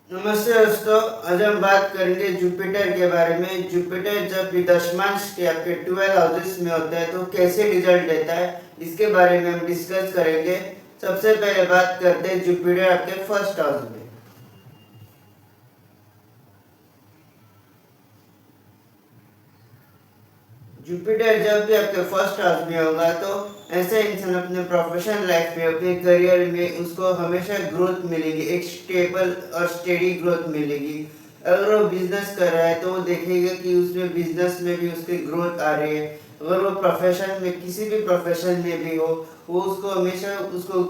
नमस्ते दोस्तों। आज हम बात करेंगे जुपिटर के बारे में। जुपिटर जब भी दशमांश के आपके 12 हाउसेस में होता है तो कैसे रिजल्ट देता है, इसके बारे में हम डिस्कस करेंगे। सबसे पहले बात करते हैं जुपिटर आपके फर्स्ट हाउस में। जुपिटर जब भी आपके फर्स्ट हाउस में होगा तो ऐसे इंसान अपने प्रोफेशनल लाइफ में, अपने करियर में उसको हमेशा ग्रोथ मिलेगी, एक स्टेबल और स्टेडी ग्रोथ मिलेगी। अगर वो बिजनेस कर रहा है तो वो देखेगा कि उसमें बिजनेस में भी उसकी ग्रोथ आ रही है। अगर वो प्रोफेशन में, किसी भी प्रोफेशन में भी हो, वो उसको हमेशा उसको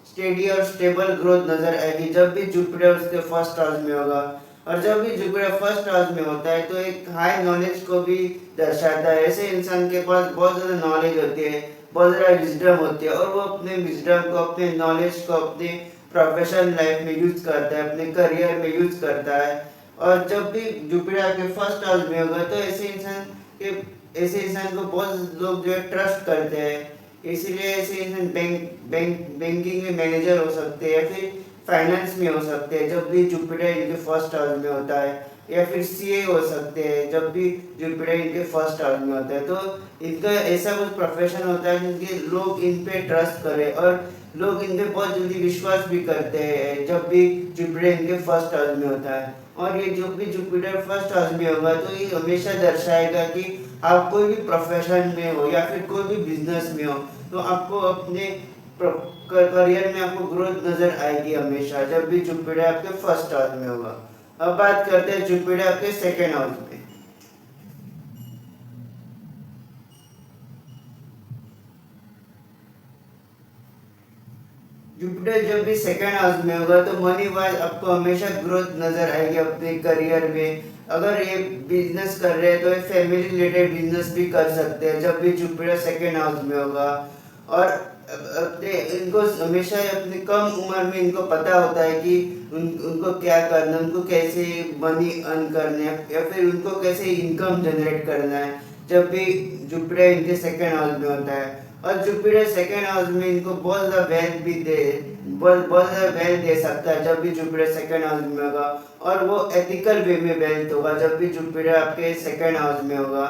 स्टेडी और स्टेबल ग्रोथ नजर आएगी जब भी जुपिटर उसके फर्स्ट हाउस में होगा। और जब भी जुपिटर फर्स्ट हाउस में होता है तो एक हाई नॉलेज को भी दर्शाता है। ऐसे इंसान के पास बहुत ज़्यादा नॉलेज होती है, बहुत ज़्यादा विजडम होती है, और वो अपने विजडम को, अपने नॉलेज को अपने प्रोफेशनल लाइफ में यूज करता है, अपने करियर में यूज करता है। और जब भी जुपिटर आपके फर्स्ट हाउस में होगा तो ऐसे इंसान को बहुत लोग जो है ट्रस्ट करते हैं। इसीलिए ऐसे इंसान बैंकिंग में मैनेजर हो सकते हैं, या फिर फाइनेंस में हो सकते हैं जब भी जुपिटर इनके फर्स्ट हाउस में होता है, या फिर सीए हो सकते हैं जब भी जुपिटर इनके फर्स्ट हाउस में होता है। तो इनका ऐसा कुछ प्रोफेशन होता है जिनके लोग इन पे ट्रस्ट करें, और लोग इन पे बहुत जल्दी विश्वास भी करते हैं जब भी जुपिटर इनके फर्स्ट हाउस में होता है। और ये जो भी जुपिटर फर्स्ट हाउस में होगा तो ये हमेशा दर्शाएगा कि आप कोई भी प्रोफेशन में हो या फिर कोई भी बिजनेस में हो, तो आपको अपने करियर में आपको ग्रोथ नजर आएगी हमेशा जब भी जुपिटर आपके फर्स्ट हाउस में होगा। अब बात करते हैं जुपिटर आपके सेकेंड हाउस में। जुपिटर जब भी सेकेंड हाउस में होगा तो मनी वाइज आपको हमेशा ग्रोथ नजर आएगी अपने करियर में। अगर ये बिजनेस कर रहे हैं तो ये फैमिली रिलेटेड बिजनेस भी कर सकते हैं जब भी जुपिटर सेकेंड हाउस में होगा। और अपने इनको हमेशा अपनी कम उम्र में इनको पता होता है कि उनको क्या करना है, उनको कैसे मनी अर्न करना है, या फिर उनको कैसे इनकम जनरेट करना है जब भी जुपिटर इनके सेकेंड हाउस में होता है। और जुपिटर सेकेंड हाउस में इनको बहुत ज़्यादा वेल्थ भी दे, बहुत ज़्यादा वेल्थ दे सकता है जब भी जुपिटर सेकेंड हाउस में होगा। और वो एथिकल वे में वेल्थ होगा जब भी जुपिटर आपके सेकेंड हाउस में होगा।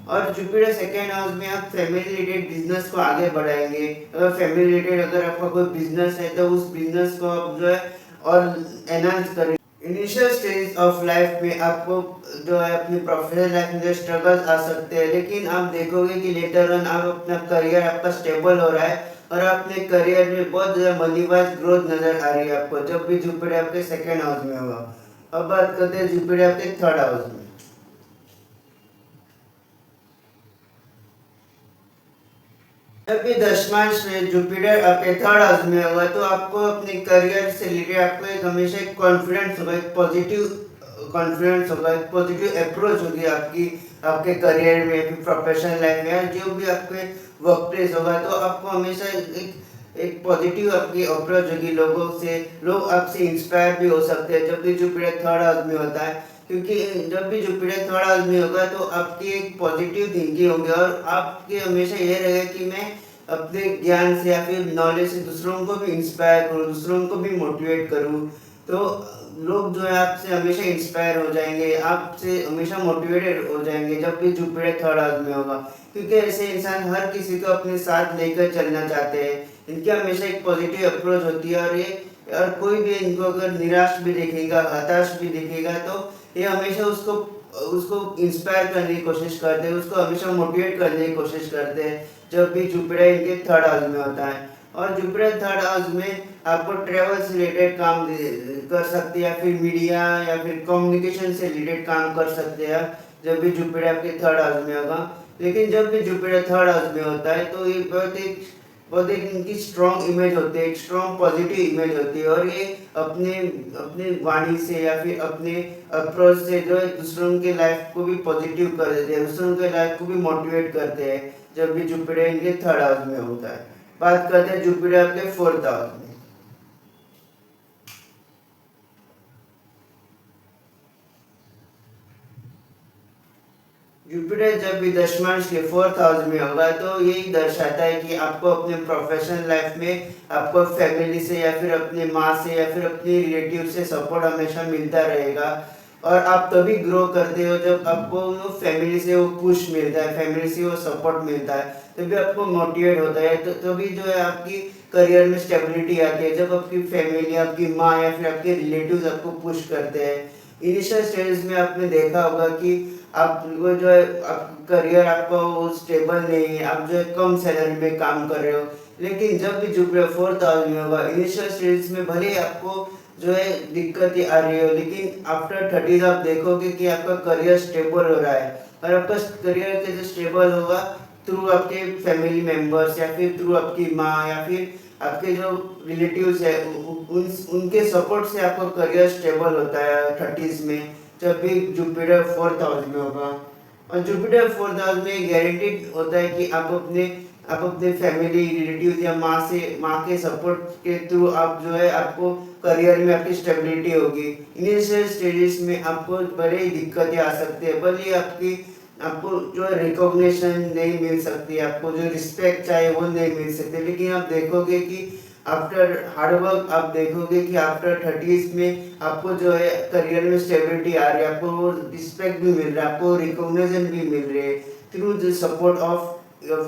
और जुपिटर सेकेंड हाउस में आप फैमिली रिलेटेड बिजनेस को आगे बढ़ाएंगे। अगर फैमिली रिलेटेड अगर आपका कोई बिजनेस है तो उस बिजनेस को आप जो है और एनहांस करेंगे। इनिशियल स्टेज ऑफ लाइफ में आपको जो है अपनी प्रोफेशनल लाइफ में जो स्ट्रगल्स आ सकते हैं, लेकिन आप देखोगे कि लेटर ऑन आप अपना करियर आपका स्टेबल हो रहा है, और अपने करियर में बहुत ज़्यादा मनी वाइज ग्रोथ नजर आ रही है आपको जब भी जुपिटर आपके सेकेंड हाउस में होगा। अब बात करते हैं जुपिटर आपके थर्ड हाउस में। जब भी दशमांश में जुपिटर आपके थर्ड हाउस में होगा तो आपको अपने करियर से रिलेटेड आपको एक हमेशा एक कॉन्फिडेंस होगा, एक पॉजिटिव कॉन्फिडेंस होगा, एक पॉजिटिव अप्रोच होगी आपकी, आपके करियर में, आपकी प्रोफेशनल लाइफ में, या जो भी आपके वर्क प्लेस होगा। तो आपको हमेशा एक पॉजिटिव आपकी अप्रोच होगी लोगों से, लोग आपसे इंस्पायर भी हो सकते हैं जब भी जुपिटर थर्ड हाउस में होता है। क्योंकि जब भी जुपिटर थर्ड हाउस में होगा तो आपकी एक पॉजिटिव थिंकिंग होगी, और आपके हमेशा ये रहेगा कि मैं अपने ज्ञान से या फिर नॉलेज से दूसरों को भी इंस्पायर करूँ, दूसरों को भी मोटिवेट करूँ। तो लोग जो है आपसे हमेशा इंस्पायर हो जाएंगे, आपसे हमेशा मोटिवेटेड हो जाएंगे जब भी जुपिटर थर्ड हाउस में होगा। क्योंकि ऐसे इंसान हर किसी को अपने साथ लेकर चलना चाहते हैं, इनकी हमेशा एक पॉजिटिव अप्रोच होती है। और कोई भी इनको अगर निराश भी देखेगा, हताश भी दिखेगा, तो ये हमेशा उसको उसको इंस्पायर करने की कोशिश करते हैं, उसको हमेशा मोटिवेट करने की कोशिश करते हैं जब भी जुपिटर इनके थर्ड हाउस में होता है। और जुपिटर थर्ड हाउस में आपको ट्रेवल से रिलेटेड काम कर सकते हैं, या फिर मीडिया या फिर कम्युनिकेशन से रिलेटेड काम कर सकते हैं जब भी जुपिटर आपके थर्ड हाउस में होगा। लेकिन जब भी जुपिटर थर्ड हाउस में होता है तो ये बहुत एक इनकी स्ट्रॉन्ग इमेज होती है, एक स्ट्रॉन्ग पॉजिटिव इमेज होती है, और ये अपने अपने वाणी से या फिर अपने अप्रोच से जो है दूसरों के लाइफ को भी पॉजिटिव कर देते हैं, दूसरों के लाइफ को भी मोटिवेट करते हैं जब भी जुपिटर इनके थर्ड हाउस में होता है। बात करते हैं जुपिटर आपके फोर्थ हाउस में। जुपिटर जब भी दशमांश के फोर्थ हाउस में होगा तो यही दर्शाता है कि आपको अपने प्रोफेशनल लाइफ में आपको फैमिली से या फिर अपने माँ से या फिर अपने रिलेटिव से सपोर्ट हमेशा मिलता रहेगा। और आप तभी ग्रो करते हो जब आपको वो फैमिली से वो पुश मिलता है, फैमिली से वो सपोर्ट मिलता है, तभी आपको मोटिवेट होता है। तो तभी जो है आपकी करियर में स्टेबिलिटी आती है, जब आपकी फैमिली, आपकी माँ या फिर आपके रिलेटिव्स आपको पुश करते हैं। इनिशियल स्टेज में आपने देखा होगा कि आप वो जो है आप करियर आपका वो स्टेबल नहीं है, आप जो है कम सैलरी में काम कर रहे हो। लेकिन जब भी जुपिटर फोर्थ हाउस में होगा, इनिशियल स्टेज में भले ही आपको जो है दिक्कतें आ रही हो, लेकिन आफ्टर 30 आप देखोगे कि आपका करियर स्टेबल हो रहा है। और आपका करियर कैसे स्टेबल होगा? थ्रू आपके फैमिली मेंबर्स या फिर थ्रू आपकी माँ या फिर आपके जो रिलेटिव्स है उनके सपोर्ट से आपका करियर स्टेबल होता है 30s में, जब भी जुपिटर फोर्थ हाउस में होगा। और जुपिटर फोर्थ हाउस में गारंटीड होता है कि आप अपने फैमिली रिलेटिव या माँ के सपोर्ट के थ्रू आप जो है आपको करियर में आपकी स्टेबिलिटी होगी। इनिशियल स्टेजेस में आपको बड़े ही दिक्कतें आ सकती है, भले आपकी आपको जो रिकॉग्निशन नहीं मिल सकती, आपको जो रिस्पेक्ट चाहिए वो नहीं मिल सकती, लेकिन आप देखोगे कि आफ्टर हार्ड वर्क आप देखोगे कि आफ्टर 30s में आपको जो है करियर में स्टेबिलिटी आ रही है, आपको रिस्पेक्ट भी मिल रहा है, आपको रिकॉग्निशन भी मिल रही है through the support of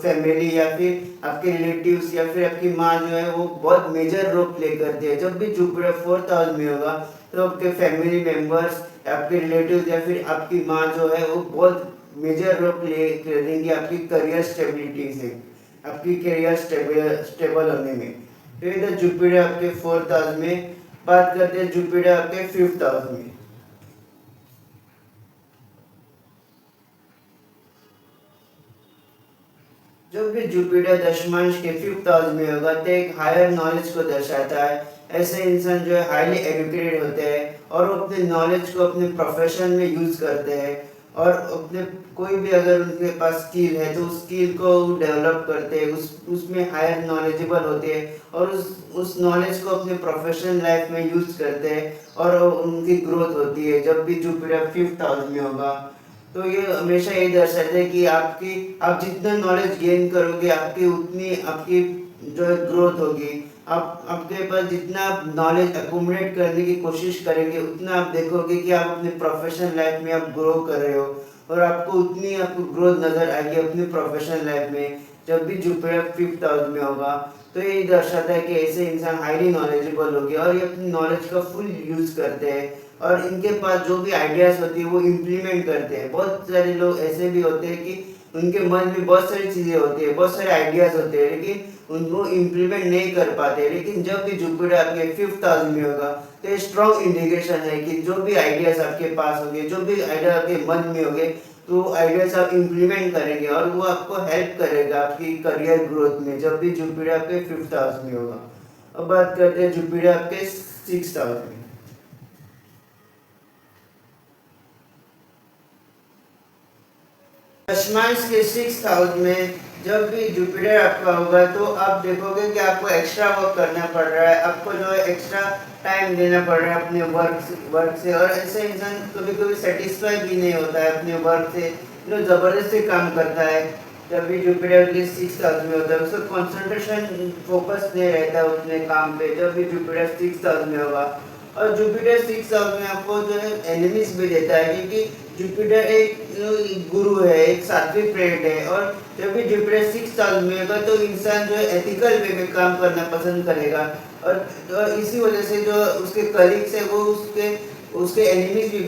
family या फिर आपके रिलेटिव्स या फिर आपकी माँ जो है वो बहुत मेजर रोल प्ले करती है। जब भी जुपिटर फोर्थ हाउस में होगा तो आपके फैमिली मेंबर्स, आपके रिलेटिव्स या फिर आपकी माँ जो है वो बहुत मेजर रोल प्ले करेंगे आपकी करियर स्टेबिलिटी से, आपकी करियर स्टेबल होने में। फिर इधर जुपिटर आपके फोर्थ हाउस में। बात करते हैं जुपिटर आपके फिफ्थ हाउस में। जब भी जुपिटर दशमांश के फिफ्थ हाउस में होगा तो एक हायर नॉलेज को दर्शाता है। ऐसे इंसान जो है हाईली एजुकेटेड होते हैं और वो अपने नॉलेज को अपने प्रोफेशन में यूज करते हैं। और अपने कोई भी अगर उनके पास स्किल है तो उस स्किल को डेवलप करते हैं, उसमें हायर नॉलेजेबल होते हैं और उस नॉलेज को अपने प्रोफेशनल लाइफ में यूज करते हैं और उनकी ग्रोथ होती है जब भी जुपिटर फिफ्थ हाउस में होगा। तो ये हमेशा ये दर्शाता है कि आप जितना नॉलेज गेन करोगे आपकी उतनी आपकी जो है ग्रोथ होगी। आप आपके पास जितना नॉलेज अकोमोडेट करने की कोशिश करेंगे उतना आप देखोगे कि आप अपने प्रोफेशनल लाइफ में आप ग्रो कर रहे हो और आपको उतनी आपको ग्रोथ नज़र आएगी अपनी प्रोफेशनल लाइफ में जब भी जुपिटर फिफ्थ हाउस में होगा। तो ये दर्शाता है कि ऐसे इंसान हाईली नॉलेजेबल हो गए और ये अपनी नॉलेज का फुल यूज़ करते हैं और इनके पास जो भी आइडियाज़ होती है वो इम्प्लीमेंट करते हैं। बहुत सारे लोग ऐसे भी होते हैं कि उनके मन में बहुत सारी चीज़ें होती है, बहुत सारे आइडियाज़ होते हैं, लेकिन उनको इम्प्लीमेंट नहीं कर पाते। लेकिन जब भी जुपिटर आपके फिफ्थ हाउस में होगा तो ये स्ट्रॉन्ग इंडिकेशन है कि जो भी आइडियाज़ आपके पास होंगे, जो भी आइडिया आपके मन में होंगे, तो आइडियाज़ आप इम्प्लीमेंट करेंगे और वो आपको हेल्प करेगा आपकी करियर ग्रोथ में जब भी जुपिटर आपके फिफ्थ हाउस में होगा। अब बात करते हैं जुपिटर आपके सिक्स्थ हाउस में। दशमांश के सिक्स्थ हाउस में जब भी जुपिटर आपका होगा तो आप देखोगे कि आपको एक्स्ट्रा वर्क करना पड़ रहा है, आपको जो है एक्स्ट्रा टाइम देना पड़ रहा है अपने वर्क से। और ऐसे इंसान कभी कभी सेटिस्फाई भी नहीं होता है अपने वर्क से, जो ज़बरदस्ती काम करता है। जब भी जुपिटर के सिक्स्थ हाउस में होता है उसका कंसंट्रेशन फोकस नहीं रहता है अपने काम पे जब भी जुपिटर सिक्स्थ हाउस में होगा। और जुपिटर सिक्स हाउस में आपको जो है एनिमीज भी देता है, क्योंकि जुपिटर एक गुरु है, एक सात्विक प्लेनेट है। और जब भी जुपिटर सिक्स हाउस में होगा तो इंसान जो है एथिकल वे में काम करना पसंद करेगा और इसी वजह से जो उसके कलीग्स है वो उसके एनिमीज भी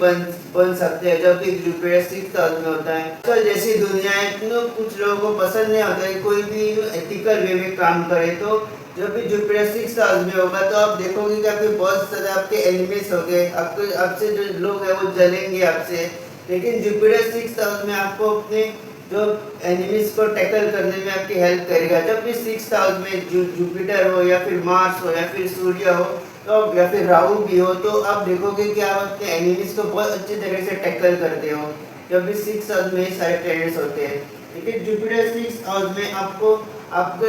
बन सकते हैं जब भी जुपिटर सिक्स हाउस में होता है। आजकल जैसी दुनिया है तो कुछ लोगों को पसंद नहीं आता है कोई भी एथिकल वे में काम करे। तो जब भी जुपिटर सिक्स हाउस में होगा तो आप देखोगे कि आपके बहुत सारे आपके एनिमीज हो गए, आपके आपसे जो लोग हैं वो जलेंगे आपसे। लेकिन जुपिटर सिक्स हाउस में आपको अपने जो एनिमीज को टैकल करने में आपकी हेल्प करेगा। जब भी सिक्स हाउस में जुपिटर हो या फिर मार्स हो या फिर सूर्य हो तो या फिर राहु भी हो तो आप देखोगे कि आप अपने एनिमीज को बहुत अच्छी तरह से टैकल करते हो जब भी सिक्स हाउस में सारे प्लैनेट्स होते हैं। लेकिन जुपिटर सिक्स हाउस में आपको आपको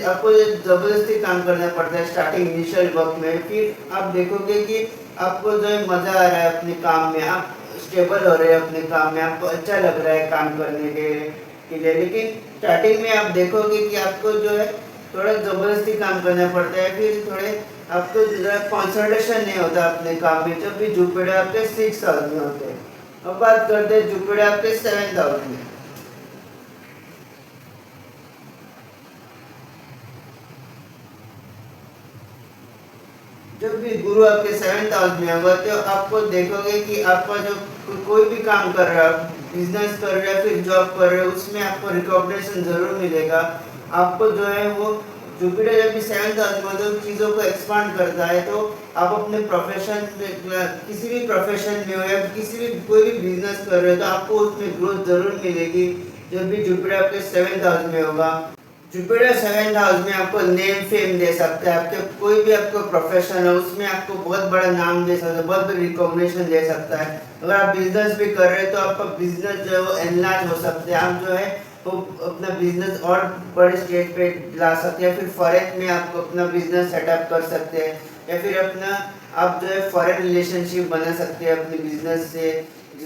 आपको ज़बरदस्ती काम करना पड़ता है स्टार्टिंग इनिशियल वर्क में। फिर आप देखोगे कि आपको जो है मज़ा आ रहा है अपने काम में, आप स्टेबल हो रहे हैं अपने काम में, आपको अच्छा लग रहा है काम करने के लिए। लेकिन स्टार्टिंग में आप देखोगे कि आपको जो है थोड़ा ज़बरदस्ती काम करना पड़ता है, फिर थोड़े आपको कंसंट्रेशन नहीं होता अपने काम में। जब भी जुपिटर आपके 6 हाउस में होते हैं। अब बात करते हैं जुपिटर आपके 7th हाउस में। जब भी गुरु आपके 7th हाउस में होगा तो आपको देखोगे कि आपका जो कोई भी काम कर रहा है, बिजनेस कर रहे हैं फिर जॉब कर रहे हो, उसमें आपको रिकॉग्निशन जरूर मिलेगा। आपको जो है वो जुपिटर जब भी 7th हाउस में मतलब चीज़ों को एक्सपांड करता है, तो आप अपने प्रोफेशन किसी भी प्रोफेशन में हो या किसी भी कोई भी बिजनेस कर रहे हो तो आपको उसमें ग्रोथ जरूर मिलेगी जब भी जुपिटर आपके 7th हाउस में होगा। जुपिटर 7th हाउस में आपको नेम फेम दे सकता है, आपके कोई भी आपको प्रोफेशन है उसमें आपको बहुत बड़ा नाम दे सकता है, बहुत बड़ी रिकॉग्निशन दे सकता है। अगर आप बिजनेस भी कर रहे हैं तो आपका बिजनेस जो है वो एनलार्ज हो सकते हैं, आप जो है वो अपना बिजनेस और बड़े स्टेज पे ला सकते हैं, फिर फॉरेन में आप अपना बिजनेस सेटअप कर सकते हैं, या फिर अपना आप जो है फॉरेन रिलेशनशिप बना सकते हैं अपने बिजनेस से।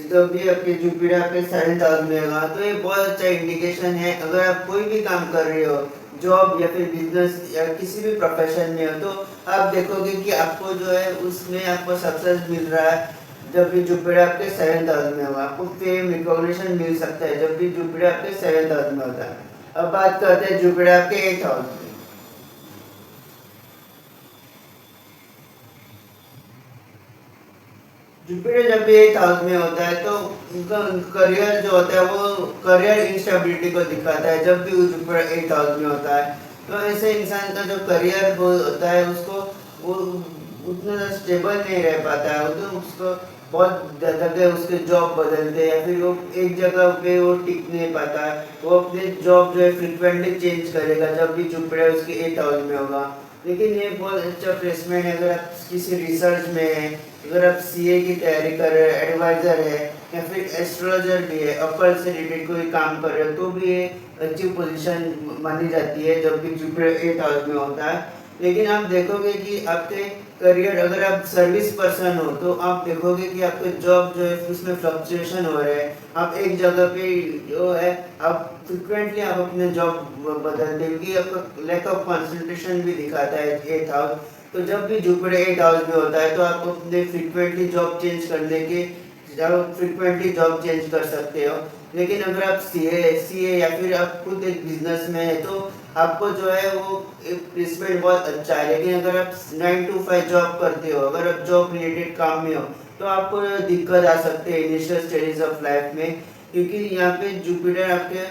जो भी आपके जुपिटर आपके 7th हाउस में होगा तो ये बहुत अच्छा इंडिकेशन है। अगर आप कोई भी काम कर रहे हो, जॉब या फिर बिजनेस या किसी भी प्रोफेशन में हो, तो आप देखोगे कि आपको जो है उसमें आपको सक्सेस मिल रहा है जब भी जुपिटर आपके 7th हाउस में होगा। आपको फेम रिकॉग्निशन मिल सकता है जब भी जुपिटर आपके 7th हाउस में होता है। अब बात करते हैं जुपिटर आपके 8th हाउस में। जुपिटर जब भी 8th हाउस में होता है तो उनका करियर जो होता है वो करियर इंस्टेबिलिटी को दिखाता है। जब भी वो जुपिटर 8th हाउस में होता है तो ऐसे इंसान का जो करियर वो होता है उसको वो उतना स्टेबल नहीं रह पाता है, तो उसको बहुत जगह उसके जॉब बदलते हैं या फिर वो एक जगह पे वो टिक नहीं पाता है। वो अपने जॉब जो है फ्रिक्वेंटली चेंज करेगा जब भी जुपिटर उसके 8th हाउस में होगा। लेकिन ये बहुत अच्छा प्लेसमेंट है अगर आप किसी रिसर्च में है, अगर आप सीए की तैयारी कर रहे हैं, एडवाइज़र है या फिर एस्ट्रोलॉजर भी है, अपर से रिलेटेड कोई काम कर रहे हो, तो भी ये अच्छी पोजीशन मानी जाती है जब भी जुपिटर 8th हाउस में होता है। लेकिन आप देखोगे कि आपके करियर अगर आप सर्विस पर्सन हो तो आप देखोगे कि आपके जॉब जो है उसमें फ्लक्चुएशन हो रहे हैं। आप एक जगह पे जो है आप फ्रिक्वेंटली आप अपने जॉब बदलते हैं क्योंकि आपका लैक ऑफ कंसंट्रेशन भी दिखाता है 8th हाउस। तो जब भी जुपिटर 8th हाउस में होता है तो आप अपने फ्रिक्वेंटली जॉब चेंज करने के आप फ्रिक्वेंटली जॉब चेंज कर सकते हो। लेकिन अगर आप सीए या फिर आप खुद एक बिजनेस में है तो आपको जो है वो प्लेसमेंट बहुत अच्छा है। लेकिन अगर आप 9 to 5 जॉब करते हो, अगर आप जॉब रिलेटेड काम में हो तो आपको दिक्कत आ सकते हैं इनिशियल स्टेजेस ऑफ लाइफ में, क्योंकि यहाँ पे जुपिटर आपके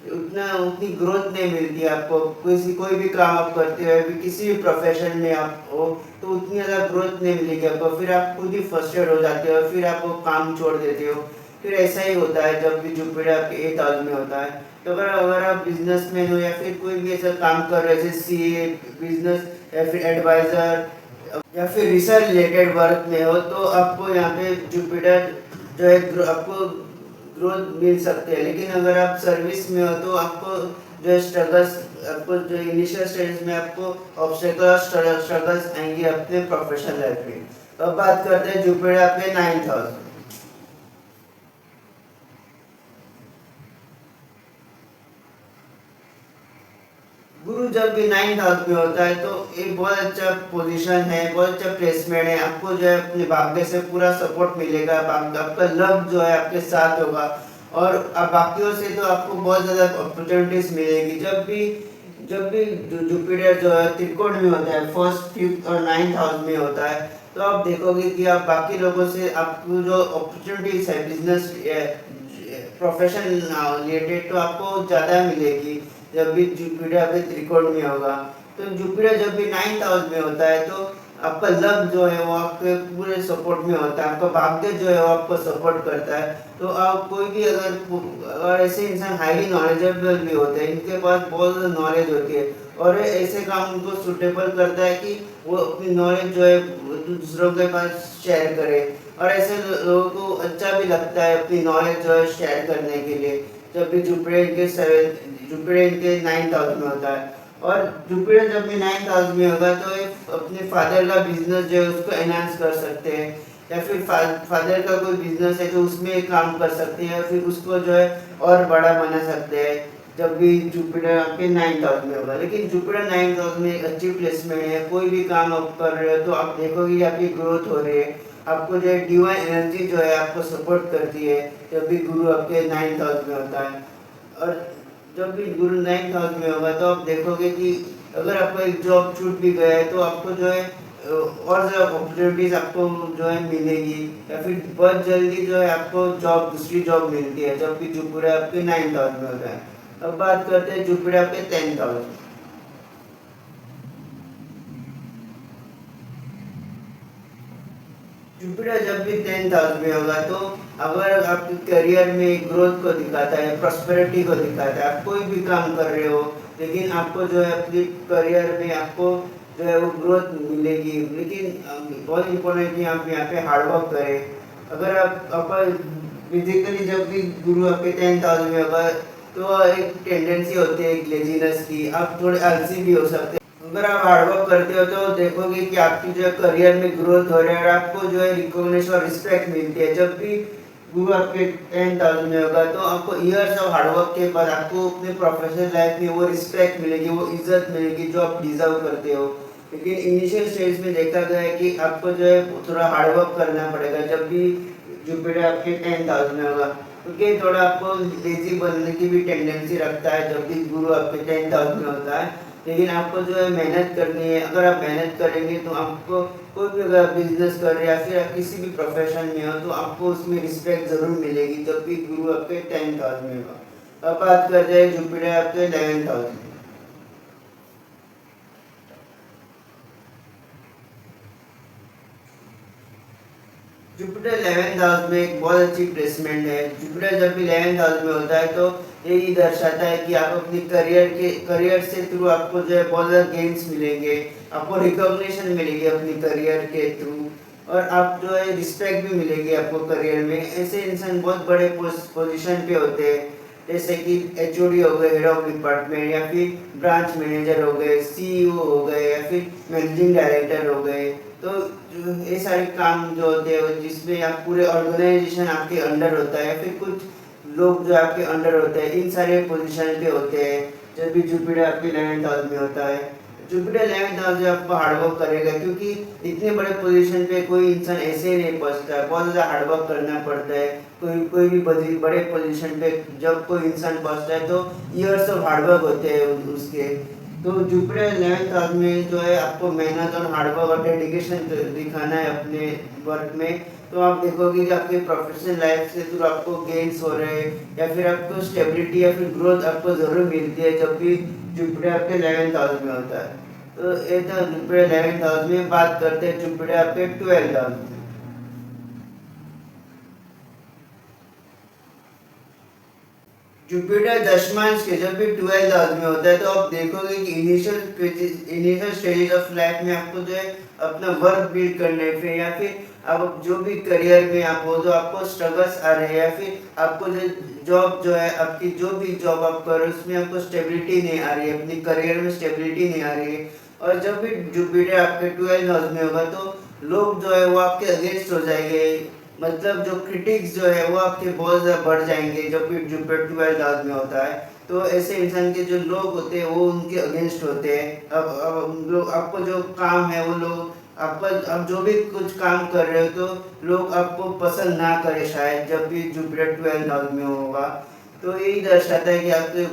उतनी ग्रोथ नहीं मिलती है आपको। कोई भी काम आप करते हो अभी किसी भी प्रोफेशन में आप हो तो उतनी ज़्यादा ग्रोथ नहीं मिलेगी आपको, फिर आप खुद ही फ्रस्ट्रेट हो जाते हो, फिर आप वो काम छोड़ देते हो। फिर ऐसा ही होता है जब भी जुपिटर आपके 8th हाउस में होता है। तो अगर अगर आप बिजनेसमैन हो या फिर कोई भी ऐसा काम कर रहे हो जैसे सीए, बिजनेस या फिर एडवाइज़र या फिर रिसर्च रिलेटेड वर्क में हो, तो आपको यहाँ पे जुपिटर जो है आपको ग्रोथ मिल सकते हैं। लेकिन अगर आप सर्विस में हो तो आपको जो है स्ट्रगल्स, आपको जो इनिशियल स्टेज में आपको ऑब्स्टेकल स्ट्रगल्स आएंगे अपने प्रोफेशनल लाइफ में। तो अब बात करते हैं जुपिटर आपके 9th हाउस। गुरु जब भी 9th हाउस में होता है तो एक बहुत अच्छा पोजीशन है, बहुत अच्छा प्लेसमेंट है। आपको जो है अपने भाग्य से पूरा सपोर्ट मिलेगा, आपका लक जो है आपके साथ होगा और आप बाकियों से तो आपको बहुत ज़्यादा अपॉर्चुनिटीज मिलेगी। जब भी जुपिटर जो है त्रिकोण में होता है, फर्स्ट, फिफ्थ और 9th हाउस में होता है, तो आप देखोगे कि आप बाकी लोगों से आपको जो अपॉर्चुनिटीज है बिजनेस प्रोफेशन रिलेटेड तो आपको ज़्यादा मिलेगी जब भी जुपिटर आपके त्रिकोण में होगा। तो जुपिटर जब भी 9th हाउस में होता है तो आपका लक जो है वो आपके पूरे सपोर्ट में होता है, आपका भाग्य जो है वो आपको सपोर्ट करता है। तो आप कोई भी अगर ऐसे इंसान हाईली नॉलेजेबल भी होते हैं, इनके पास बहुत ज़्यादा नॉलेज होती है और ऐसे काम उनको सुटेबल करता है कि वो अपनी नॉलेज जो है वो दूसरों के पास शेयर करे। और ऐसे लोगों को अच्छा भी लगता है अपनी नॉलेज जो है शेयर करने के लिए जब भी जुपिटर के 9th हाउस में होता है। और जुपिटर जब भी 9th हाउस में होगा तो ये अपने फादर का बिजनेस जो है उसको एनहांस कर सकते हैं। या फिर फादर का कोई बिजनेस है तो उसमें काम कर सकते हैं, या फिर उसको जो है और बड़ा बना सकते हैं जब भी जुपिटर आपके 9th हाउस में होगा। लेकिन जुपिटर 9th हाउस में एक अच्छी प्लेसमेंट है, कोई भी काम आप कर रहे हो तो आप देखोगे कि आपकी ग्रोथ हो रही है, आपको जो है डिवाइन एनर्जी जो है आपको सपोर्ट करती है जब भी गुरु आपके 9th हाउस में होता है। और जब भी गुरु 9th हाउस में होगा तो आप देखोगे कि अगर आपका एक जॉब छूट भी गया है तो आपको जो है और ज़्यादा अपॉर्चुनिटीज़ आपको जो है मिलेगी, या फिर बहुत जल्दी जो है आपको जॉब दूसरी जॉब मिलती है जब भी जुपिटर आपके 9th हाउस में होता है। अब बात करते हैं जुपिटर आपके 10th हाउस। जुपिटर जब भी 10th हाउस में होगा तो अगर आपके करियर में ग्रोथ को दिखाता है, प्रॉस्पेरिटी को दिखाता है, आप कोई भी काम कर रहे हो लेकिन आपको जो है अपने करियर में आपको जो है वो ग्रोथ मिलेगी। लेकिन बहुत इम्पोर्टेंट है कि आप यहाँ पे हार्ड वर्क करें। अगर आप फिजिकली जब भी गुरु आपके 10th हाउस में होगा तो एक टेंडेंसी होती है एक लेजीनेस की, आप थोड़े आलसी भी हो सकते हैं। अगर आप हार्डवर्क करते हो तो देखोगे कि आपकी जो करियर में ग्रोथ हो रहा है और आपको जो है रिकॉग्निशन और रिस्पेक्ट मिलती है। जब भी गुरु आपके 10th हाउस में होगा तो आपको ईयर्स ऑफ हार्डवर्क के बाद आपको अपने प्रोफेशनल लाइफ में वो रिस्पेक्ट मिलेगी, वो इज्जत मिलेगी जो आप डिजर्व करते हो। लेकिन इनिशियल स्टेज में देखा गया है कि आपको जो है थोड़ा हार्डवर्क करना पड़ेगा जब भी जुपिटर आपके 10th हाउस में होगा, क्योंकि थोड़ा आपको लेजी बनने की भी टेंडेंसी रखता है जब भी गुरु आपके 10th हाउस में होता है। लेकिन आपको जो है मेहनत करनी है। अगर आप मेहनत करेंगे तो आपको कोई भी अगर आप बिजनेस कर रहे हैं या फिर आप किसी भी प्रोफेशन में हो तो आपको उसमें रिस्पेक्ट जरूर मिलेगी जब भी गुरु आपके 10th हाउस में होगा। अब बात करते हैं जुपिटर आपके 11th हाउस में। जुपिटर 11th हाउस में एक बहुत अच्छी प्लेसमेंट है। जुपिटर जब भी 11th हाउस में होता है तो यही दर्शाता है कि आप अपनी करियर से थ्रू आपको जो है बहुत ज़्यादा गेन्स मिलेंगे, आपको रिकॉग्निशन मिलेगी अपनी करियर के थ्रू, और आप जो है रिस्पेक्ट भी मिलेगी आपको करियर में। ऐसे इंसान बहुत बड़े पोजीशन पे होते हैं जैसे कि एचओडी हो गए, हेड ऑफ डिपार्टमेंट, या फिर ब्रांच मैनेजर हो गए, सीईओ हो गए, या फिर मैनेजिंग डायरेक्टर हो गए। तो ये सारे काम जो होते हैं जिसमें आप पूरे ऑर्गेनाइजेशन आपके अंडर होता है या फिर कुछ लोग जो आपके अंडर होते हैं, इन सारे पोजीशन पे होते हैं जब भी जुपिटर आपके 11th हाउस में होता है। जुपिटर 11th हाउस में आपको हार्डवर्क करेगा, क्योंकि इतने बड़े पोजीशन पे कोई इंसान ऐसे ही नहीं पहुंचता है, बहुत ज़्यादा हार्डवर्क करना पड़ता है। कोई भी बड़े पोजीशन पे जब कोई इंसान पहुंचता है तो ईयर्स ऑफ हार्डवर्क होते हैं उसके। तो जुपिटर 11th हाउस में जो है आपको मेहनत और हार्डवर्क और डेडिकेशन दिखाना है अपने वर्क में। तो आप देखोगे कि आपके प्रोफेशनल लाइफ से थ्रू आपको गेन्स हो रहे हैं या फिर आपको स्टेबिलिटी या फिर ग्रोथ आपको ज़रूर मिलती है जब भी जुपिटर आपके 11th हाउस में होता है। तो ये था जुपिटर 11th हाउस में। बात करते हैं जुपिटर आपके 12th हाउस में। जुपिटर दशमांश के जब भी 12th हाउस में होता है तो आप देखोगे कि इनिशियल स्टेजेस ऑफ लाइफ में आपको जो है अपना वर्क बिल्ड करने पे या फिर आप जो भी करियर में आप हो तो आपको स्ट्रगल्स आ रहे हैं, या फिर आपको जो जॉब जो है आपकी जो भी जॉब आप कर रहे हो उसमें आपको स्टेबिलिटी नहीं आ रही है, अपनी करियर में स्टेबिलिटी नहीं आ रही है। और जब भी जुपिटर आपके 12th हाउस में होगा तो लोग जो है वो आपके अगेंस्ट हो जाएंगे, मतलब जो क्रिटिक्स जो है वो आपके बहुत ज़्यादा बढ़ जाएंगे जब भी जुपिटर 12th हाउस में होता है। तो ऐसे इंसान के जो लोग होते हैं वो उनके अगेंस्ट होते हैं। अब लोग आपको जो काम है वो लोग आपका आप जो भी कुछ काम कर रहे हो तो लोग आपको पसंद ना करें शायद जब भी जुपिटर 12th हाउस में होगा। तो यही दर्शाता है कि आपके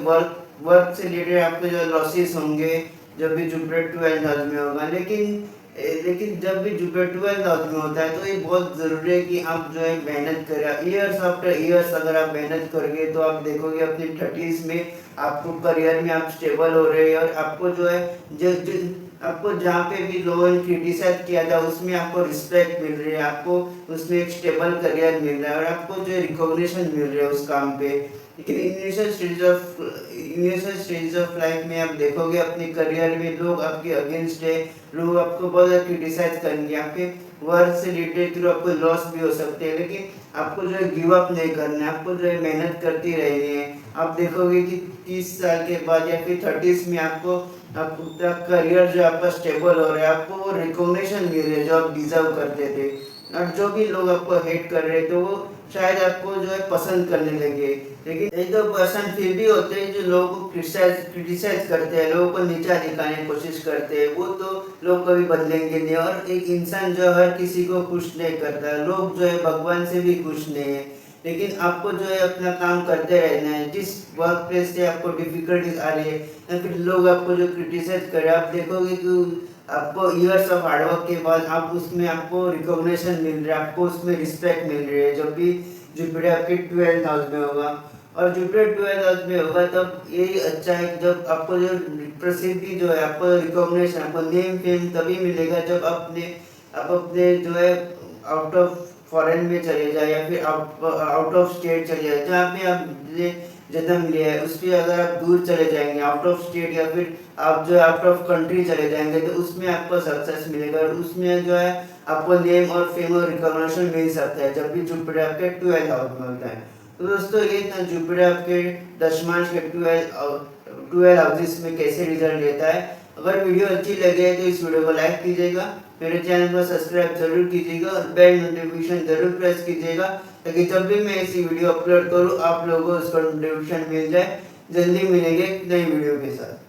वर्क से रिलेटेड आपके जो लॉसेस होंगे जब भी जुपिटर 12th हाउस में होगा। लेकिन जब भी जुपिटर 12th हाउस में होता है तो ये बहुत ज़रूरी है कि आप जो है मेहनत करें। ईयर्स आफ्टर ईयर्स अगर आप मेहनत करोगे तो आप देखोगे अपनी 30s में आपको करियर में आप स्टेबल हो रहे हैं, और आपको जो है जो आपको जहाँ पे भी लोगों ने क्रिटिसाइज किया था उसमें आपको रिस्पेक्ट मिल रही है, आपको उसमें एक स्टेबल करियर मिल रहा है और आपको जो रिकॉग्निशन मिल रहा है उस काम पे। लेकिन इनिशियल स्टेज ऑफ लाइफ में आप देखोगे अपने करियर में लोग आपके अगेंस्ट है, लोग आपको बहुत ज़्यादा क्रिटिसाइज करेंगे, आपके वर्क से रिलेटेड थ्रू आपको लॉस भी हो सकते हैं। लेकिन आपको जो है गिव अप नहीं करना है, आपको जो है मेहनत करती रहनी है। आप देखोगे कि 30 साल के बाद या फिर 30s में आपका करियर जो आपका स्टेबल हो रहा है, आपको वो रिकॉग्निशन मिल रही है जो आप डिजर्व करते थे। और जो भी लोग आपको हेट कर रहे थे वो शायद आपको जो है पसंद करने लगे। लेकिन एक दो पर्सन फिर भी होते हैं जो लोगों को क्रिटिसाइज करते हैं, लोगों को नीचा दिखाने की कोशिश करते हैं, वो तो लोग कभी बदलेंगे नहीं। और एक इंसान जो हर किसी को खुश नहीं करता, लोग जो है भगवान से भी खुश नहीं है। लेकिन आपको जो है अपना काम करते रहना है। जिस वर्क प्लेस से आपको डिफिकल्टीज आ रही है या फिर लोग आपको जो क्रिटिसाइज कर रहे हैं, आप देखोगे कि आपको ईयर्स ऑफ हार्डवर्क के बाद आप उसमें आपको रिकॉग्निशन मिल रहा है, आपको उसमें रिस्पेक्ट मिल रही है। जब भी जुपिटर आपके 12th हाउस में होगा और जुपिटर 12th हाउस में होगा तब यही अच्छा है कि जब आपको जो प्रसिद्धि जो है, आपको रिकॉग्निशन, आपको नेम फेम तभी मिलेगा जब आप अपने जो है आउट ऑफ फॉरेन में चले जाए या फिर आउट ऑफ स्टेट चले जाए। जहाँ पे आपने जन्म लिया है उस पर अगर आप दूर चले जाएंगे आउट ऑफ स्टेट या फिर आप जो आउट ऑफ कंट्री चले जाएंगे तो उसमें आपको सक्सेस मिलेगा और उसमें जो है आपको नेम और फेम और रिकॉग्निशन मिल सकता है जब भी जुपिटर आपके 12th हाउस में होता है। तो दोस्तों ये था जुपिटर आपके दशमांश के 12 हाउसेस में कैसे रिजल्ट देता है। अगर वीडियो अच्छी लगे तो इस वीडियो को लाइक कीजिएगा, मेरे चैनल को सब्सक्राइब जरूर कीजिएगा और बेल नोटिफिकेशन जरूर प्रेस कीजिएगा ताकि जब भी मैं ऐसी वीडियो अपलोड करूँ आप लोगों को उसका नोटिफिकेशन मिल जाए। जल्दी मिलेंगे नई वीडियो के साथ।